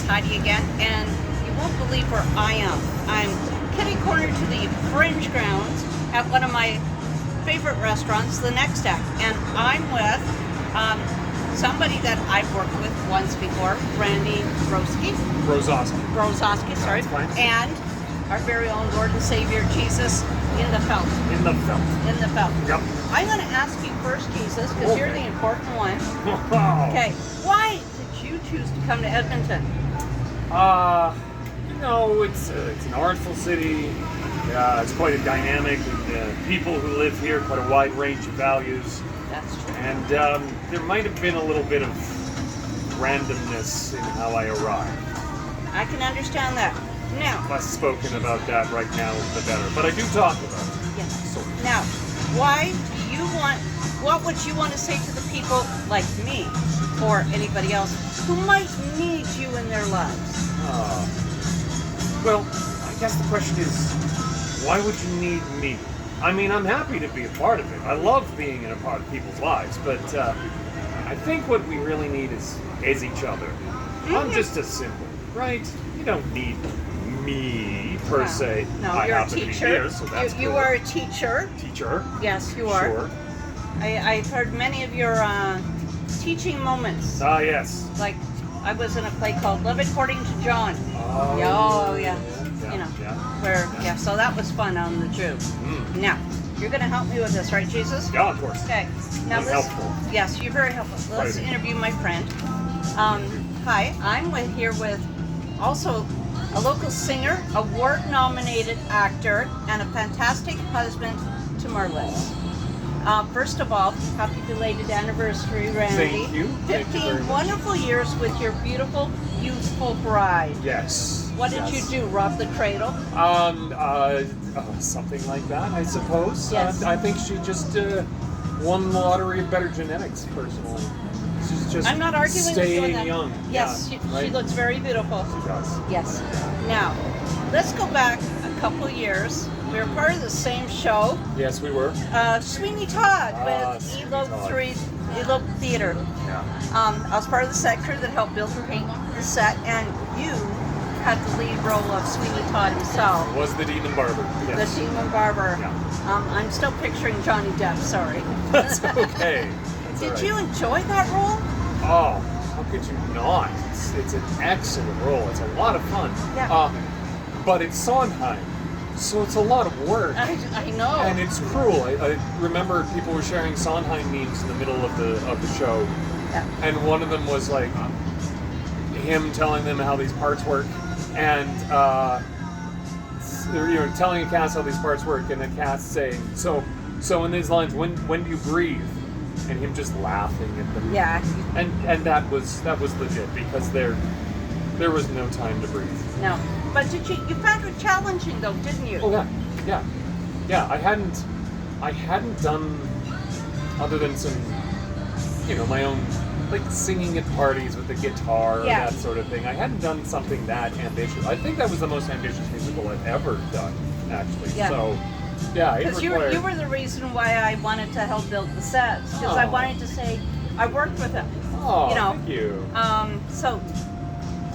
Heidi again, and you won't believe where I am. I'm kitty corner to the Fringe grounds at one of my favorite restaurants, the Next Act, and I'm with somebody that I've worked with once before, Randy Grozowski, sorry, and our very own Lord and Savior Jesus in the felt. In the felt. Yep. I'm going to ask you first, Jesus, because you're the important one. Okay, why did you choose to come to Edmonton? It's an artful city. It's quite a dynamic. People who live here, quite a wide range of values. That's true. And there might have been a little bit of randomness in how I arrived. I can understand that. Now, Less spoken about that right now, the better. But I do talk about it. yes. So, Now, what would you want to say to the people like me or anybody else who might need you in their lives? well, I guess the question is, why would you need me? I mean, I'm happy to be a part of it. I love being in a part of people's lives, but I think what we really need is each other. I'm just a symbol, right? You don't need me per se. No, I you're a happen to be teacher. here, so that's You good. are a teacher. Teacher. Yes, you are. Sure. I've heard many of your teaching moments. Ah, yes. Like, I was in a play called Love According to John. Oh, Yeah. You know, so that was fun on the Jew. Now, you're going to help me with this, right, Jesus? Yeah, of course. Okay. Now, I'm helpful. Yes, you're very helpful. Let's interview my friend. Hi, I'm here with also a local singer, award-nominated actor, and a fantastic husband to Marlis. First of all, happy belated anniversary, Randy. Thank you. 15 wonderful years with your beautiful, youthful bride. Yes. What did you do? Rob the cradle? Something like that, I suppose. Yes. I think she just won the lottery of better genetics, personally. She's just I'm not arguing with you on that. young. Yes, yeah, she looks very beautiful. She does. Yes. Now, let's go back a couple years. We were part of the same show, Yes, we were. Sweeney Todd with Sweeney Elope Todd. Elope Theater. Yeah. I was part of the set crew that helped build and paint the set, and you had the lead role of Sweeney Todd himself. Was the demon barber. Yes. The demon barber. Yeah. I'm still picturing Johnny Depp, sorry. That's okay. That's Did all right. you enjoy that role? Oh, how could you not? It's an excellent role. It's a lot of fun. Yeah. But it's Sondheim, so it's a lot of work. I know. And it's cruel. I remember people were sharing Sondheim memes in the middle of the show, Yeah. and one of them was like him telling them how these parts work, and telling a cast how these parts work, and the cast saying, "So in these lines, when do you breathe?" And him just laughing at them. Yeah. And that was legit, because there was no time to breathe. No. But you found it challenging though, didn't you? Oh yeah. I hadn't done, other than some, my own, like singing at parties with the guitar and that sort of thing. I hadn't done something that ambitious. I think that was the most ambitious musical I've ever done, actually. Yeah. So yeah, Because you were the reason why I wanted to help build the sets. Because I wanted to say I worked with him. Oh, thank you. So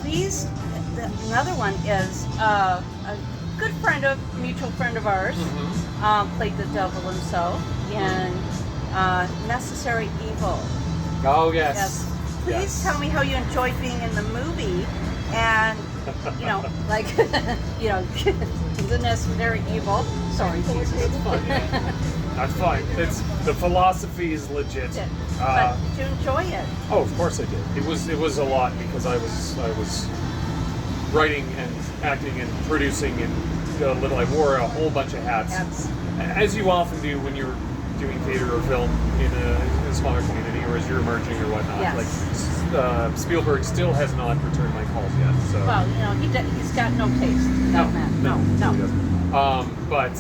please. Another one is a good mutual friend of ours, played the devil himself in Necessary Evil. Oh, yes. Please tell me how you enjoyed being in the movie, and the Necessary Evil. Sorry, Jesus. It's fun. That's fine. The philosophy is legit. But did you enjoy it? Oh, of course I did. It was a lot, because I was writing and acting and producing and I wore a whole bunch of hats, as you often do when you're doing theater or film in a smaller community, or as you're emerging or whatnot. Yes. Like Spielberg still has not returned my calls yet. So. Well, he's got no taste. No. He doesn't. But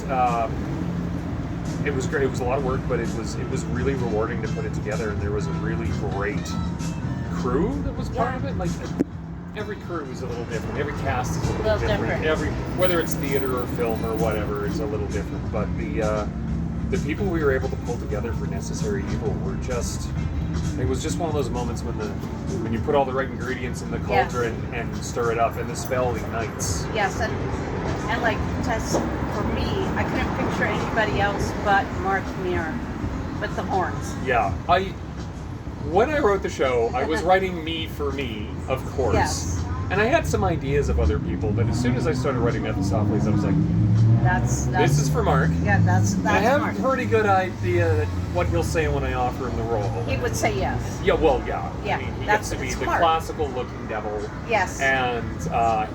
it was great. It was a lot of work, but it was really rewarding to put it together, and there was a really great crew that was part of it. Like, every crew is a little different. Every cast is a little different. Whether it's theater or film or whatever, it's a little different. But the people we were able to pull together for Necessary Evil were just. It was just one of those moments when you put all the right ingredients in the cauldron and stir it up, and the spell ignites. Yes, and like just for me, I couldn't picture anybody else but Mark Muir with the horns. Yeah, when I wrote the show, I was writing me for me, of course. Yes. And I had some ideas of other people, but as soon as I started writing Mephistopheles, I was like, That's this is for Mark. Yeah, that's I have Mark. a pretty good idea that what he'll say when I offer him the role. He would say yes. Yeah, well, yeah. Yeah, I mean, he that's- gets to be it's the smart. classical-looking devil. Yes. And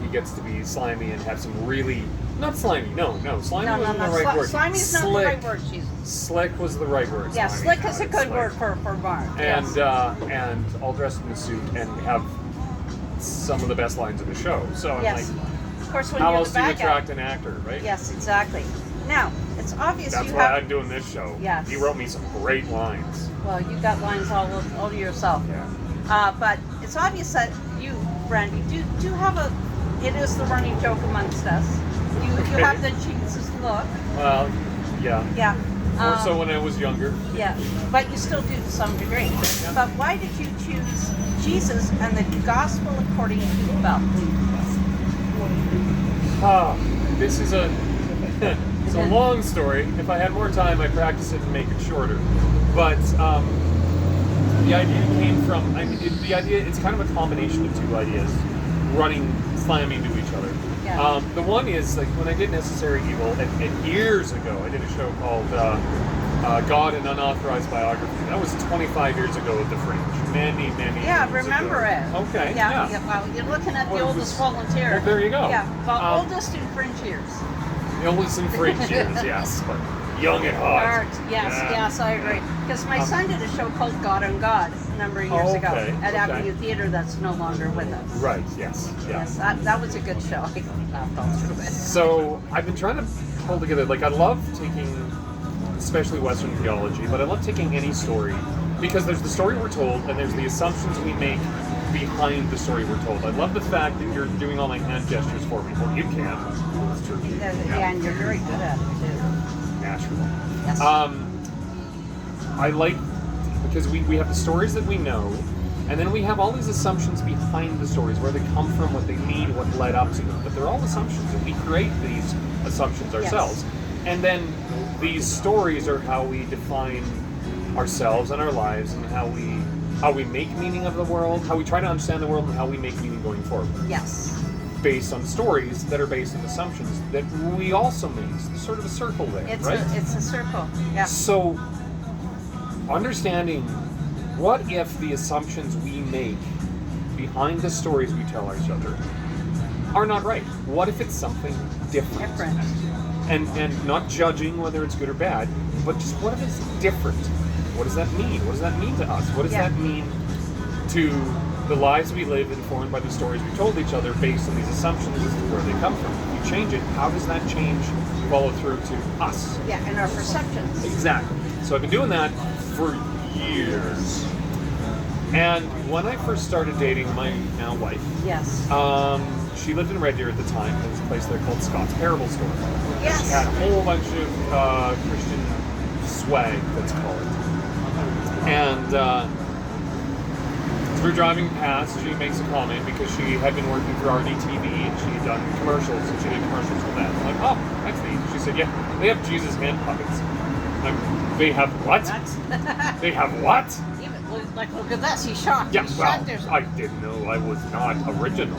he gets to be slimy and have some really... Not slimy, no. Slimy No, wasn't no. the right word. Slimy's not the right word, Jesus. Slick was the right word. Yeah, slimy. slick is a It's good like- word for Mark. And yes. and all dressed in a suit and have some of the best lines of the show. So I'm Yes. like, Of course, when how you're else the do you bad guy. attract an actor, right? Yes, exactly. Now, it's obvious That's you why have... I'm doing this show. Yes. He wrote me some great lines. Well, you got lines all to yourself. Yeah. But it's obvious that you, Brandy, do have a... It is the running joke amongst us. You Okay. have the Jesus look. Well, yeah. Yeah. More so when I was younger. Yeah, but you still do to some degree. But why did you choose Jesus and the Gospel according to the Bible? This is it's a long story. If I had more time, I'd practice it and make it shorter. But the idea came from, the idea, it's kind of a combination of two ideas running, slamming to each other. Yeah. The one is, like, when I did Necessary Evil, and years ago, I did a show called God, an Unauthorized Biography. That was 25 years ago at the Fringe. Many Yeah, years remember ago. it. Okay, Yeah, yeah. well, you're looking at Well, the it oldest was- volunteer. well, there you go. Yeah, well, oldest in Fringe years. The oldest in Fringe years, yes. But young and hot. Art, yes, Yeah. yes, I agree. Because my son did a show called God on God a number of years ago Okay, at okay. Avenue Theater that's no longer with us. Right, yes. Yeah. Yes, that was a good show. I laughed all through it. So I've been trying to pull together, like, I love taking, especially Western theology, but I love taking any story, because there's the story we're told and there's the assumptions we make behind the story we're told. I love the fact that you're doing all my hand gestures for me. Well, you can. It's true. Yeah, and you're very good at it too. Natural. Yes. I like, because we have the stories that we know, and then we have all these assumptions behind the stories, where they come from, what they mean, what led up to them. But they're all assumptions, and we create these assumptions ourselves. And then these stories are how we define ourselves and our lives, and how we make meaning of the world, how we try to understand the world, and how we make meaning going forward. Yes. Based on stories that are based on assumptions that we also make. It's sort of a circle there, It's right? it's a circle. Yeah. So, understanding what if the assumptions we make behind the stories we tell each other are not right? What if it's something different? Different. And not judging whether it's good or bad, but just what if it's different? What does that mean? What does that mean to us? What does that mean to the lives we live informed by the stories we told each other based on these assumptions as to where they come from? If you change it, how does that change follow through to us? Yeah, and our perceptions. Exactly. So I've been doing that for years. And when I first started dating my now wife, Yes. she lived in Red Deer at the time. There was a place there called Scott's Parable Store. Yes. She had a whole bunch of Christian swag, let's call it. And as we were driving past, she makes a comment because she had been working for RDTV and she had done commercials, and she did commercials for that. I'm like, oh, that's neat. She said, yeah, they have Jesus hand puppets. They have what? They have what? Even, look at this. He's shocked. Yeah, He's well, shocked. There's I didn't know I was not original.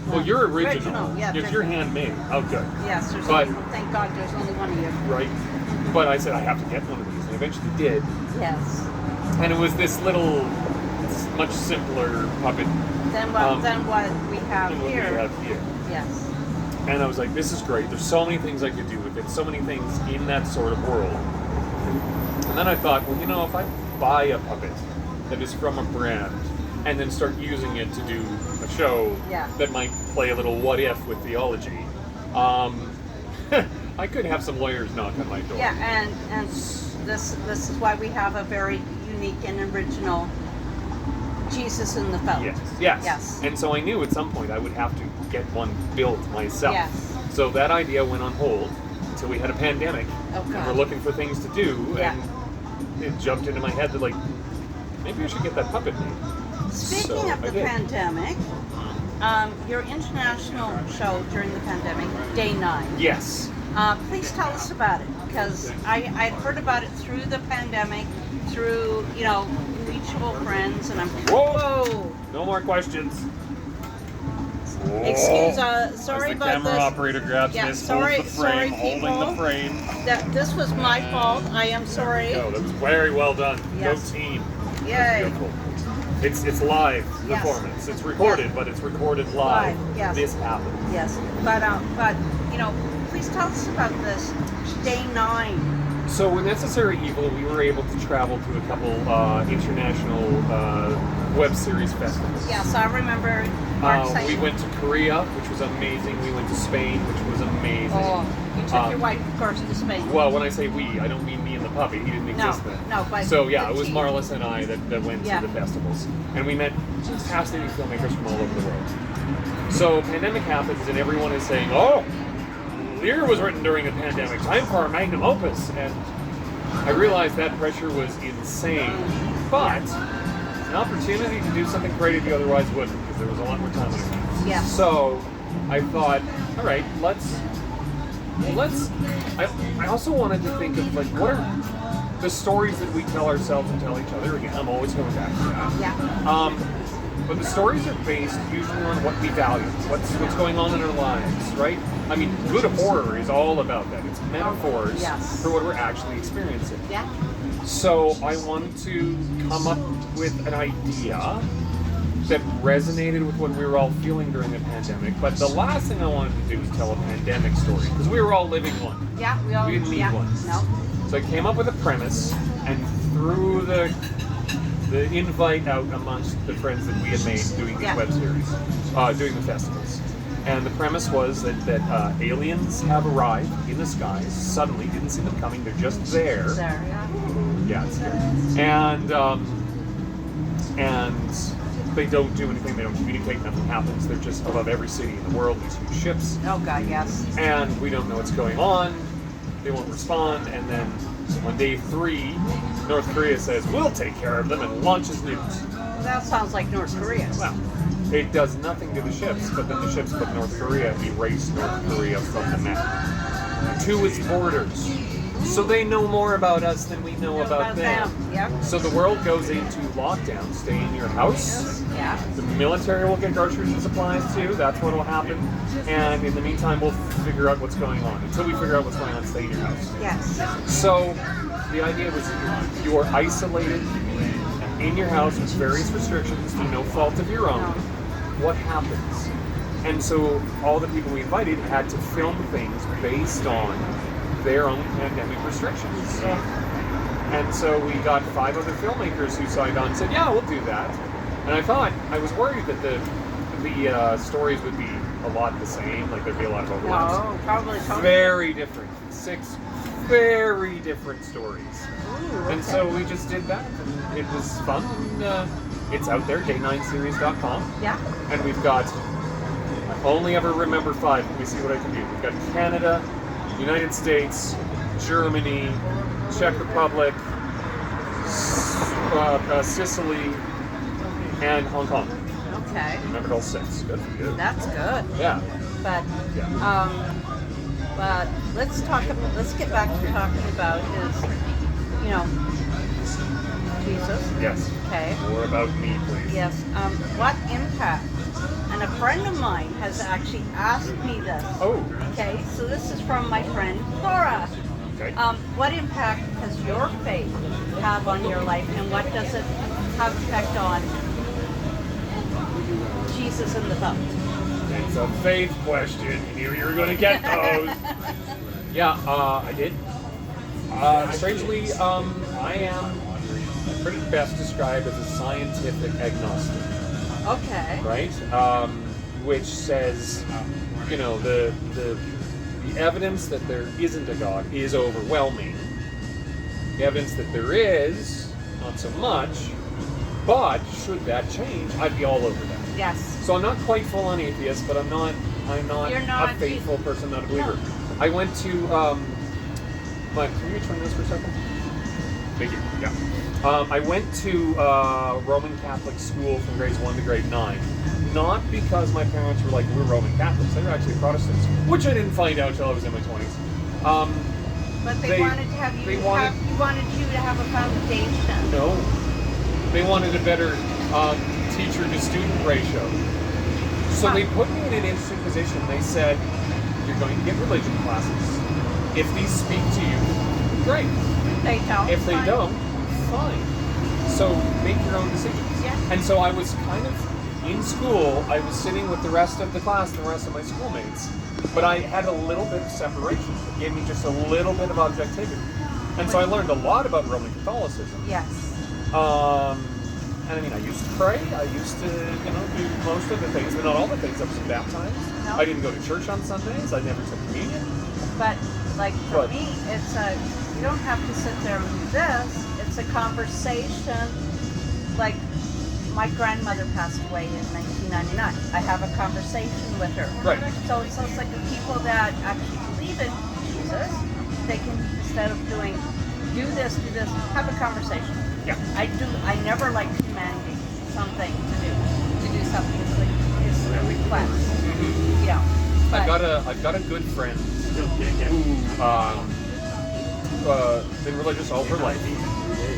Well, you're original. Yeah, If you're handmade, oh, good. Yes, there's But- only, thank God there's only one of you. Right. But I said, I have to get one of these, and I eventually did. Yes. And it was this little, much simpler puppet Then what we have than what we here. have here. Yes. And I was like, this is great. There's so many things I could do with it, so many things in that sort of world. And then I thought, well, you know, if I buy a puppet that is from a brand and then start using it to do a show that might play a little what if with theology, I could have some lawyers knock on my door. Yeah, and this is why we have a very unique and original Jesus in the felt. Yes. And so I knew at some point I would have to get one built myself. Yes. So that idea went on hold. until we had a pandemic, Oh, and God. we're looking for things to do, Yeah. and it jumped into my head that, like, maybe I should get that puppet made. Speaking So of I the did. pandemic, your international show during the pandemic, Day 9. Yes. Please tell us about it, because I'd heard about it through the pandemic, through, mutual friends, and I'm Whoa! No more questions. Excuse, As sorry the about camera this. operator grabs Yeah, this, sorry- holds the frame, sorry, holding people. the frame. That this was my fault. I am sorry. No, that's very well done. Yes. Go team. Yay. That's beautiful. It's live Yes. performance. It's recorded, Yes. but it's recorded live. Live, yes. This happened. Yes, but please tell us about this Day 9. So with Necessary Evil, we were able to travel to a couple international web series festivals. Yes, I remember. Mark saying, We went to Korea, which was amazing. We went to Spain, which was amazing. Oh, you took your wife, of course, to Spain. Well, when I say we, I don't mean me and the puppy. He didn't exist then. No, but So yeah, the it was team. Marlis and I that went Yeah. to the festivals, and we met fascinating filmmakers from all over the world. So pandemic happens, and everyone is saying, "Oh, Lear was written during a pandemic. Time for our magnum opus." And I realized that pressure was insane, but an opportunity to do something creative you otherwise wouldn't, because there was a lot more time on our hands. Yeah. So I thought, all right, let's. I also wanted to think of, like, what are the stories that we tell ourselves and tell each other. Again, I'm always going back to that. Yeah. But the stories are based usually on what we value, what's going on in our lives, right? I mean, good horror is all about that. It's metaphors Yes. for what we're actually experiencing. Yeah. So I wanted to come up with an idea that resonated with what we were all feeling during the pandemic. But the last thing I wanted to do was tell a pandemic story, because we were all living one. Yeah. We didn't need one. No. So I came up with a premise and threw the invite out amongst the friends that we had made doing these Yeah. web series, doing the festivals. And the premise was that aliens have arrived in the skies suddenly, didn't see them coming, they're just there. There. Yeah. Yeah, it's scary. And they don't do anything, they don't communicate, nothing happens. They're just above every city in the world, these huge ships. Oh God. Yes. And we don't know what's going on. They won't respond. And then on day 3, North Korea says, we'll take care of them, and launches nukes. That sounds like North Korea. Well, it does nothing to the ships, but then the ships put North Korea, erase North Korea from the map to its borders. So they know more about us than we know about them. Yep. So the world goes into lockdown. Stay in your house. Yeah. The military will get groceries and supplies too. That's what will happen. And in the meantime, we'll figure out what's going on. Until we figure out what's going on, stay in your house. Yes. So the idea was you are isolated in your house with various restrictions through no fault of your own. What happens? And so all the people we invited had to film things based on their own pandemic restrictions. And so we got 5 other filmmakers who signed on and said, yeah, we'll do that. And I was worried that the stories would be a lot the same, like there'd be a lot of overlaps. No, probably. Very different. 6 very different stories. Ooh, And so we just did that, and it was fun. And, it's out there, day9series.com. Yeah. And we've got, I only ever remember 5, let me see what I can do. We've got Canada, United States, Germany, Czech Republic, Sicily, and Hong Kong. Okay. Remembered all 6. Good for you. That's good. Yeah. But Yeah. but let's get back to talking about Jesus. Yes. Okay. More about me, please. Yes. What impact? And a friend of mine has actually asked me this. Oh. Okay. So this is from my friend Laura. Okay. What impact does your faith have on your life, and what does it have effect on Jesus in the boat? It's a faith question. You knew you were going to get those. Yeah, I did. Strangely, I am pretty best described as a scientific agnostic, Okay. right? Which says, the evidence that there isn't a God is overwhelming. The evidence that there is, not so much. But should that change, I'd be all over that. Yes. So I'm not quite full-on atheist, but I'm not You're not- a faithful person, not a believer. I went to, Mike, can you turn this for a second? Thank you. Yeah. I went to Roman Catholic school from grades 1 to grade 9. Not because my parents were like, we're Roman Catholics. They were actually Protestants, which I didn't find out till I was in my 20s. But they wanted to have you. Wanted you to have a foundation. No, they wanted a better teacher to student ratio. So they put me in an interesting position. They said, you're going to get religion classes. If these speak to you, great. They don't. If they don't, fine. So make your own decisions. Yeah. And so I was kind of in school. I was sitting with the rest of the class and the rest of my schoolmates, but I had a little bit of separation. It gave me just a little bit of objectivity. And so I learned a lot about Roman Catholicism. Yes. And I mean, I used to pray. I used to, do most of the things, but not all the things. I was baptized. No. I didn't go to church on Sundays. I never took communion. But like for me, it's you don't have to sit there and do this. It's a conversation. Like my grandmother passed away in 1999. I have a conversation with her. Right. So it's like the people that actually believe in Jesus, they can, instead of doing, do this, have a conversation. Yeah. I never like commanding something to do something. It's a request. Mm-hmm. Yeah. But I've got a good friend who been religious all her life,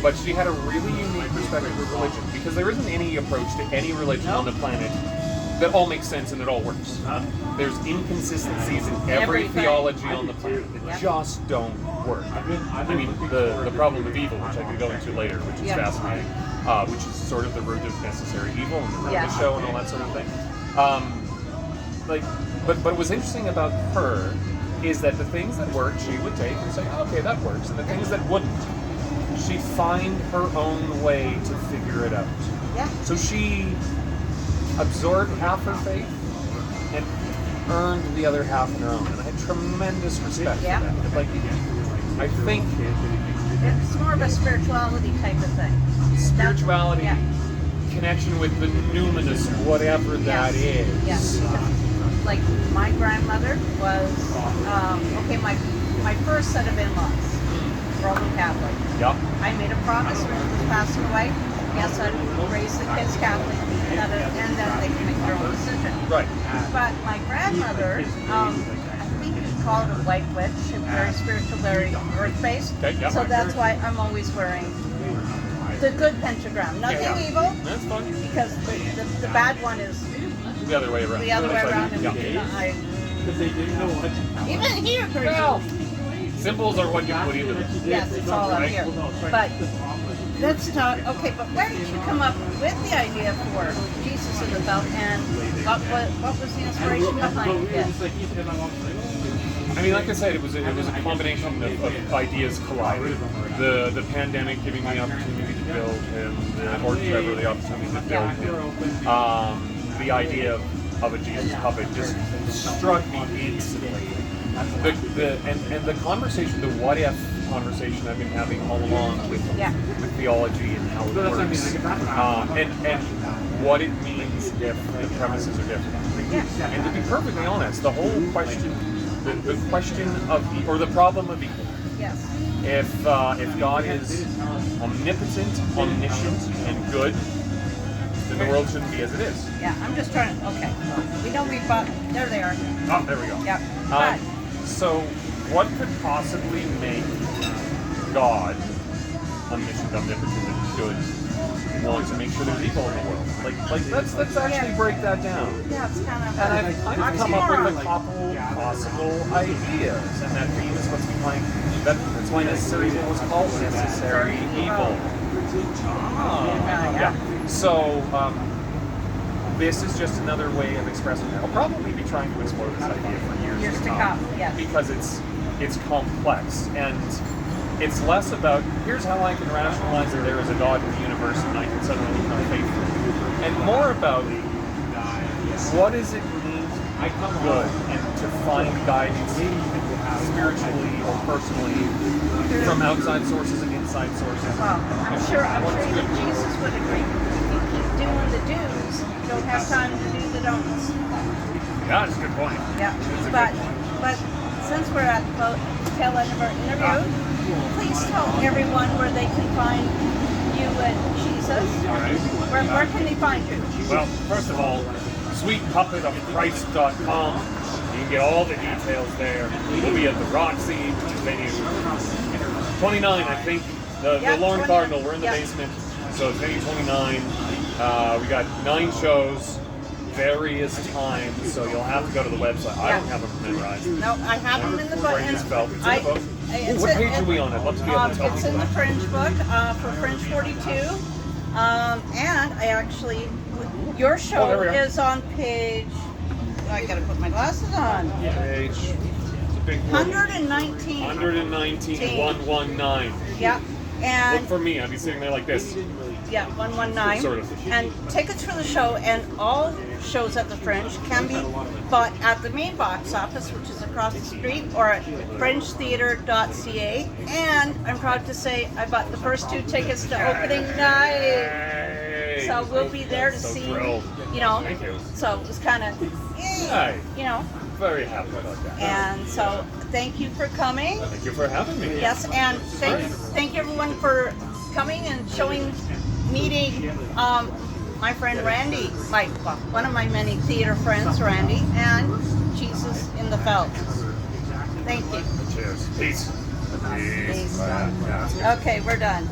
but she had a really unique perspective of religion because there isn't any approach to any religion on the planet that all makes sense and it all works. There's inconsistencies in every theology on the planet that just don't work. I mean, the problem of evil, which I could go into later, which is fascinating, which is sort of the root of necessary evil and the root of the show and all that sort of thing. But what was interesting about her is that the things that worked, she would take and say, okay, that works, and the things that wouldn't, she'd find her own way to figure it out. Yeah. So she absorbed half her faith and earned the other half on her own, and I had tremendous respect for that. Like, I think it's more of a spirituality type of thing. Spirituality, connection with the numinous, whatever that is. Yes. Like my grandmother was my first set of in-laws, Roman Catholic. Yep. I made a promise when she was passing away. Yes, I'd raise the kids Catholic, and that they can make their own decision. Right. But my grandmother, I think you'd call it a white witch, very spiritual, very earth-based. Okay, yep. So that's why I'm always wearing the good pentagram. Nothing evil. That's fun. Because the bad one is the other way around. the other way around. And even here, well, symbols are what you put into them. yes, it's all up here. But let's talk. Okay, but where did you come up with the idea for Jesus in the Belt, and what was the inspiration behind it? I mean, like I said, it was a combination of ideas colliding. The pandemic giving me the opportunity to build him, or Trevor the opportunity to build him. The idea of a Jesus puppet just struck me instantly. The conversation, the what if conversation I've been having all along with theology and how it works, and what it means if the premises are different. And to be perfectly honest, the whole question, the question of or the problem of evil. Yes. If God is omnipotent, omniscient, and good, then the world shouldn't be as it is. Yeah, I'm just trying to. Okay, we know we bought. There they are. Oh, there we go. Yeah. So, what could possibly make God omniscient, omnipotent, and good want to make sure there's evil in the world? Like let's actually break that down. Yeah, it's kind of. And I've kind of come up with a couple possible ideas, and that being is what's behind that's why necessary evil is called necessary evil. Yeah. So this is just another way of expressing that. I'll probably be trying to explore this idea for years to come. Yes. Because it's complex, and it's less about here's how I can rationalize that there is a God in the universe and I can suddenly become faithful, and more about what does it mean to be good and to find guidance spiritually or personally from outside sources and inside sources. Well, I'm sure even Jesus would agree. If you keep doing the do's, you don't have time to do the don'ts. Yeah, that's a good point. Yeah, but since we're at the tail end of our interview, please tell everyone where they can find you and Jesus. Where can they find you? Well, first of all, sweetpuppetofchrist.com. You can get all the details there. We'll be at the Roxy, which is venue 29, I think. The Lorne 29. Cardinal, we're in the basement. So it's venue 29. We got 9 shows, various times, so you'll have to go to the website. I don't have them memorized. No, I have them in the book. Fringe spelled. It's in the book. What page are we on? I'd love to be able to tell It's people in the that. Fringe book for Fringe 42. And I actually, your show there we are. is on page, I gotta put my glasses on. Page. It's a big one. 119. 119. Yeah. And Look for me. I'd be sitting there like this. yeah, 119. Sort of. And tickets for the show and all shows at the Fringe can be bought at the main box office, which is across the street, or at fringetheater.ca. And I'm proud to say I bought the first 2 tickets to opening night. Hey. So we'll be there to So see, thrilled. you know. Thank you. So it was kind of, Hey. you know. Very happy about that. And so thank you for coming. Thank you for having me. Yes, and thank everyone for coming and meeting my friend Randy, one of my many theater friends, Randy, and Jesus in the Felt. Thank you. Cheers. Peace. Peace. Yeah. Okay, we're done.